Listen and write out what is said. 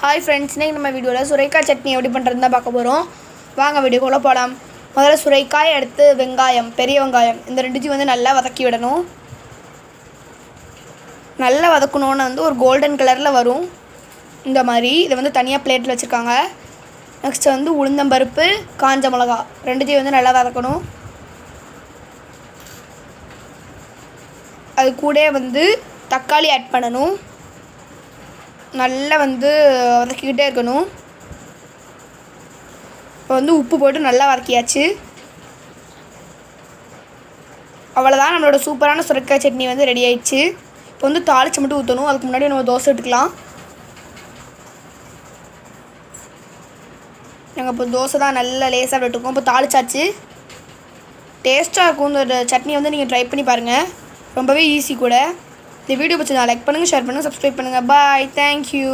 Hi friends, இன்றைக்கி நம்ம வீடியோவில் சுரைக்காய் சட்னி எப்படி பண்ணுறதுன்னு தான் பார்க்க போகிறோம். வாங்க வீடியோக்குள்ளே போகலாம். முதல்ல சுரைக்காய், அடுத்து வெங்காயம், பெரிய வெங்காயம் இந்த ரெண்டுத்தையும் நல்லா வதக்கி விடணும். நல்லா வதக்கணுன்னு ஒரு கோல்டன் கலரில் வரும் இந்த மாதிரி. இதை தனியாக பிளேட்டில் வச்சுருக்காங்க. நெக்ஸ்ட்டு உளுந்தம்பருப்பு, காஞ்ச மிளகா ரெண்டுத்தையும் நல்லா வதக்கணும். அது கூட தக்காளி ஆட் பண்ணணும். நல்லா வதக்கிக்கிட்டே இருக்கணும். இப்போ உப்பு போட்டு நல்லா வதக்கியாச்சு. அவ்வளோதான், நம்மளோட சூப்பரான சுரைக்காய் சட்னி ரெடி ஆயிடுச்சு. இப்போ தாளிச்சு மட்டும் ஊற்றணும். அதுக்கு முன்னாடி நம்ம தோசை எடுத்துக்கலாம். நாங்கள் இப்போ தோசை தான் நல்லா லேசாக விட்டுருக்கோம். இப்போ தாளிச்சாச்சு. டேஸ்ட்டாக இருக்கும் இந்த சட்னி. நீங்கள் ட்ரை பண்ணி பாருங்கள். ரொம்பவே ஈஸி கூட. இந்த வீடியோ பிடிச்சா லைக் பண்ணுங்கள், ஷேர் பண்ணுங்கள், சப்ஸ்கிரைப் பண்ணுங்கள். பாய், தேங்க்யூ.